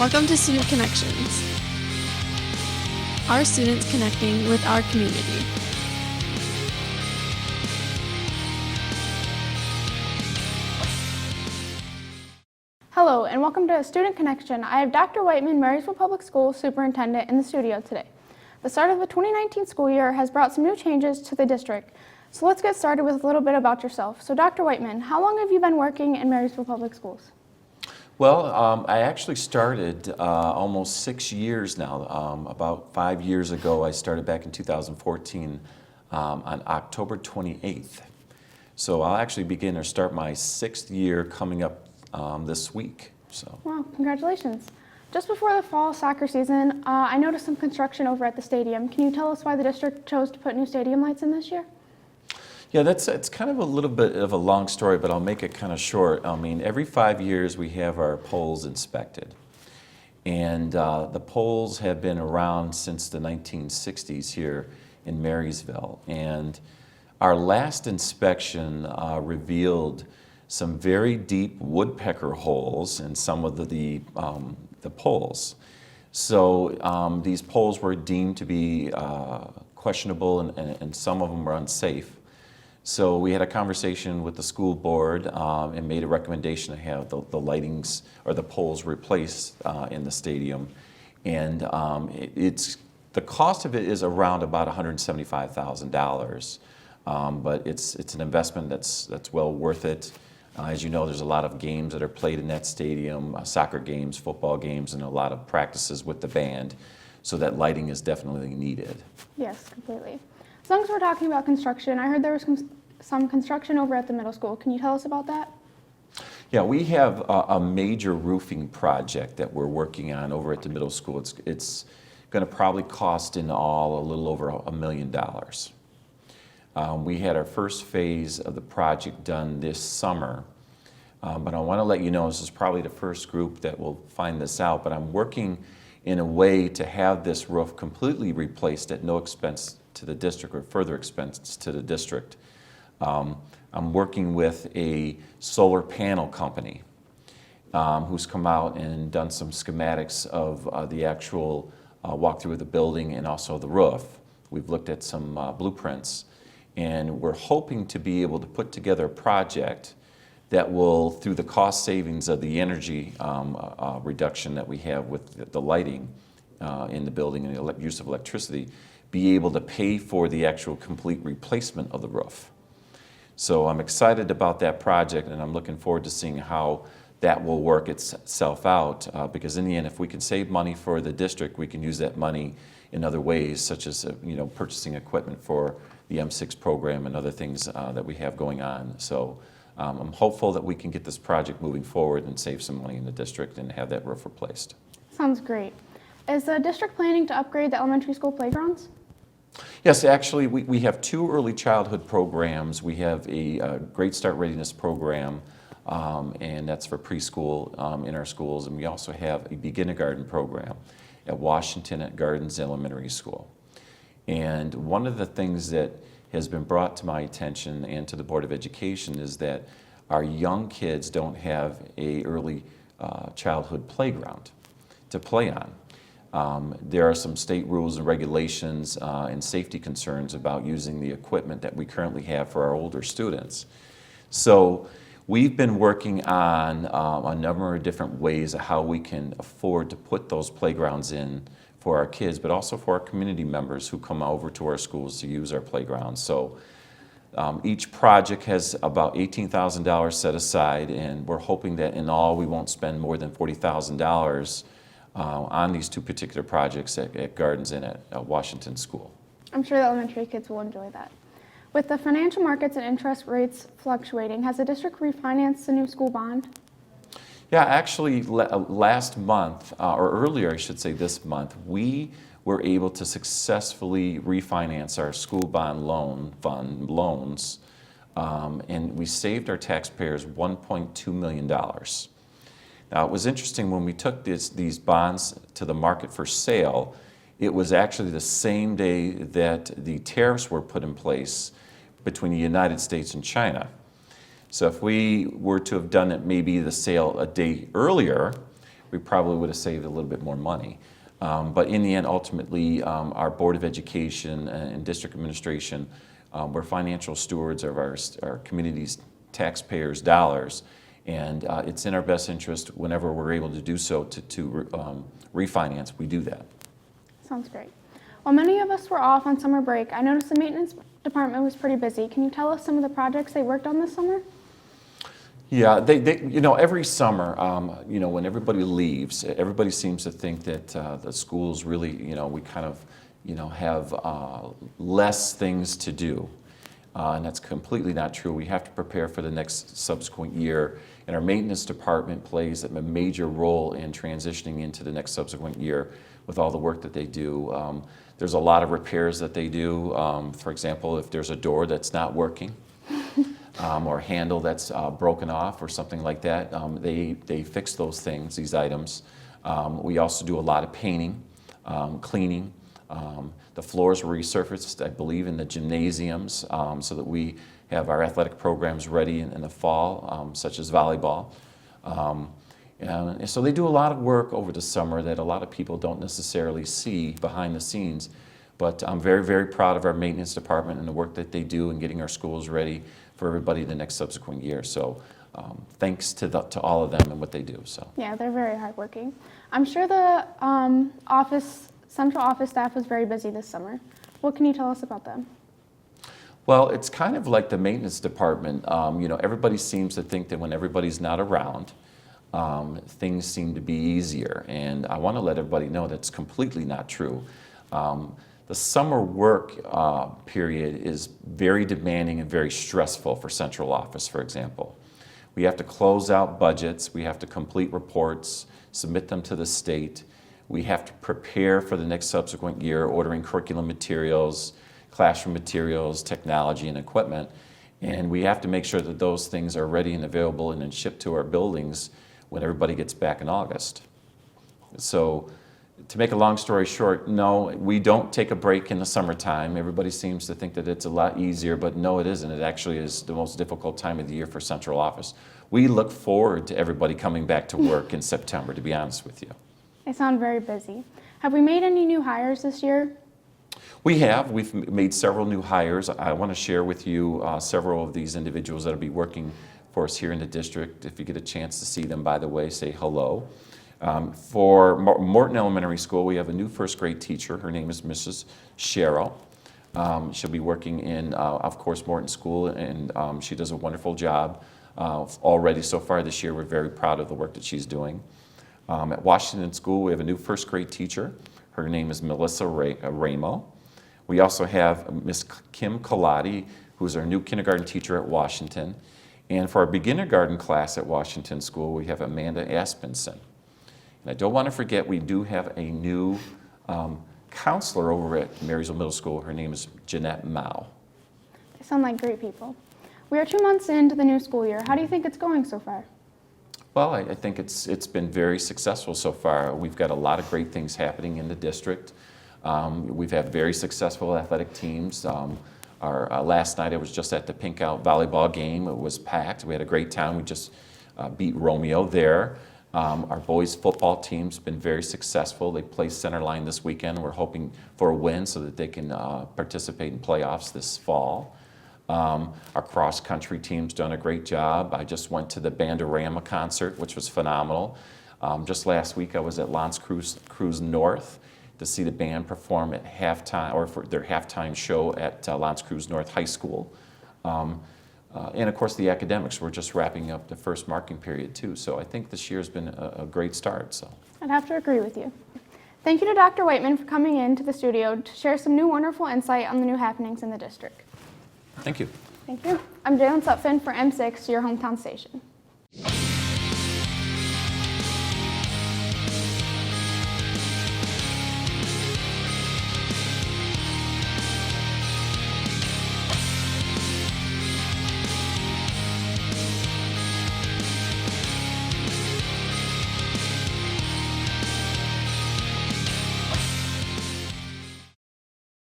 Welcome to Student Connections, our students connecting with our community. Hello and welcome to Student Connection. I have Dr. Wightman, Marysville Public Schools Superintendent, in the studio today. The start of the 2019 school year has brought some new changes to the district. So let's get started with a little bit about yourself. So Dr. Wightman, how long have you been working in Marysville Public Schools? Well, I actually started almost 6 years now. About 5 years ago, I started back in 2014 on October 28th. So I'll actually begin or start my 6th year coming up this week. So. Wow, congratulations. Just before the fall soccer season, I noticed some construction over at the stadium. Can you tell us why the district chose to put new stadium lights in this year? Yeah, it's kind of a little bit of a long story, but I'll make it kind of short. I mean, every 5 years we have our poles inspected. And the poles have been around since the 1960s here in Marysville. And our last inspection revealed some very deep woodpecker holes in some of the poles. So these poles were deemed to be questionable and some of them were unsafe. So we had a conversation with the school board and made a recommendation to have the lightings or the poles replaced in the stadium. And the cost of it is around about $175,000. But it's an investment that's well worth it. As you know, there's a lot of games that are played in that stadium, soccer games, football games, and a lot of practices with the band. So that lighting is definitely needed. Yes, completely. As long as we're talking about construction, I heard there was some construction over at the middle school. Can you tell us about that? Yeah, we have a major roofing project that we're working on over at the middle school. It's going to probably cost in all a little over $1 million. We had our first phase of the project done this summer, but I want to let you know this is probably the first group that will find this out, but I'm working in a way to have this roof completely replaced at no expense to the district or further expense to the district. I'm working with a solar panel company who's come out and done some schematics of the actual walkthrough of the building and also the roof. We've looked at some blueprints, and we're hoping to be able to put together a project that will, through the cost savings of the energy reduction that we have with the lighting in the building and the use of electricity, be able to pay for the actual complete replacement of the roof. So I'm excited about that project, and I'm looking forward to seeing how that will work itself out, because in the end, if we can save money for the district, we can use that money in other ways, such as purchasing equipment for the M6 program and other things that we have going on. So I'm hopeful that we can get this project moving forward and save some money in the district and have that roof replaced. Sounds great. Is the district planning to upgrade the elementary school playgrounds? Yes, actually, we have 2 early childhood programs. We have a Great Start Readiness program, and that's for preschool in our schools, and we also have a beginnergarten program at Washington at Gardens Elementary School. And one of the things that has been brought to my attention and to the Board of Education is that our young kids don't have a early childhood playground to play on. There are some state rules and regulations and safety concerns about using the equipment that we currently have for our older students. So we've been working on a number of different ways of how we can afford to put those playgrounds in for our kids, but also for our community members who come over to our schools to use our playgrounds. So each project has about $18,000 set aside, and we're hoping that in all we won't spend more than $40,000 on these 2 particular projects at Gardens and at Washington School. I'm sure the elementary kids will enjoy that. With the financial markets and interest rates fluctuating, has the district refinanced the new school bond? Yeah, actually last month, or earlier I should say this month, we were able to successfully refinance our school bond loans, and we saved our taxpayers $1.2 million. Now, it was interesting when we took these bonds to the market for sale, it was actually the same day that the tariffs were put in place between the United States and China. So if we were to have done it maybe the sale a day earlier, we probably would have saved a little bit more money. But in the end, ultimately, our Board of Education and District Administration, we're financial stewards of our community's taxpayers' dollars, and it's in our best interest whenever we're able to do so to refinance, we do that. Sounds great. While many of us were off on summer break, I noticed the maintenance department was pretty busy. Can you tell us some of the projects they worked on this summer? Yeah, every summer, when everybody leaves, everybody seems to think that the schools really, we kind of, have less things to do. And that's completely not true. We have to prepare for the next subsequent year, and our maintenance department plays a major role in transitioning into the next subsequent year with all the work that they do. There's a lot of repairs that they do. For example, if there's a door that's not working, or a handle that's broken off or something like that, they fix those things, these items. We also do a lot of painting, cleaning. The floors were resurfaced, I believe, in the gymnasiums, so that we have our athletic programs ready in the fall, such as volleyball. And so they do a lot of work over the summer that a lot of people don't necessarily see behind the scenes. But I'm very, very proud of our maintenance department and the work that they do in getting our schools ready for everybody the next subsequent year. So thanks to all of them and what they do. So yeah, they're very hardworking. I'm sure the central office staff was very busy this summer. What can you tell us about them? Well, it's kind of like the maintenance department. Everybody seems to think that when everybody's not around, things seem to be easier. And I want to let everybody know that's completely not true. The summer work period is very demanding and very stressful for central office, for example. We have to close out budgets, we have to complete reports, submit them to the state. We have to prepare for the next subsequent year, ordering curriculum materials, classroom materials, technology, and equipment. And we have to make sure that those things are ready and available and then shipped to our buildings when everybody gets back in August. So, to make a long story short, no, we don't take a break in the summertime. Everybody seems to think that it's a lot easier, but no, it isn't. It actually is the most difficult time of the year for central office. We look forward to everybody coming back to work in September, to be honest with you. They sound very busy. Have we made any new hires this year? We have. We've made several new hires. I want to share with you several of these individuals that will be working for us here in the district. If you get a chance to see them, by the way, say hello. For Morton Elementary School, we have a new first grade teacher. Her name is Mrs. Cheryl. She'll be working in, of course, Morton School, and she does a wonderful job already so far this year. We're very proud of the work that she's doing. At Washington School, we have a new first grade teacher. Her name is Melissa Ramo. We also have Miss Kim Kaladi, who's our new kindergarten teacher at Washington. And for our beginner garden class at Washington School, we have Amanda Aspenson. And I don't want to forget, we do have a new counselor over at Marysville Middle School. Her name is Jeanette Mao. They sound like great people. We are 2 months into the new school year. How do you think it's going so far? Well, I think it's been very successful so far. We've got a lot of great things happening in the district. We've had very successful athletic teams. Our last night I was just at the Pink Out volleyball game. It was packed. We had a great time. We just beat Romeo there. Our boys football team's been very successful. They play Centerline this weekend. We're hoping for a win so that they can participate in playoffs this fall. Our cross-country team's done a great job. I just went to the Bandorama concert, which was phenomenal. Just last week I was at L'Anse Creuse North to see the band perform at halftime, or for their halftime show at L'Anse Creuse North High School. And of course the academics, we're just wrapping up the first marking period too. So I think this year's been a great start. So I'd have to agree with you. Thank you to Dr. Wightman for coming into the studio to share some new wonderful insight on the new happenings in the district. thank you. Thank you. I'm Jaelyn S for M6, your hometown station.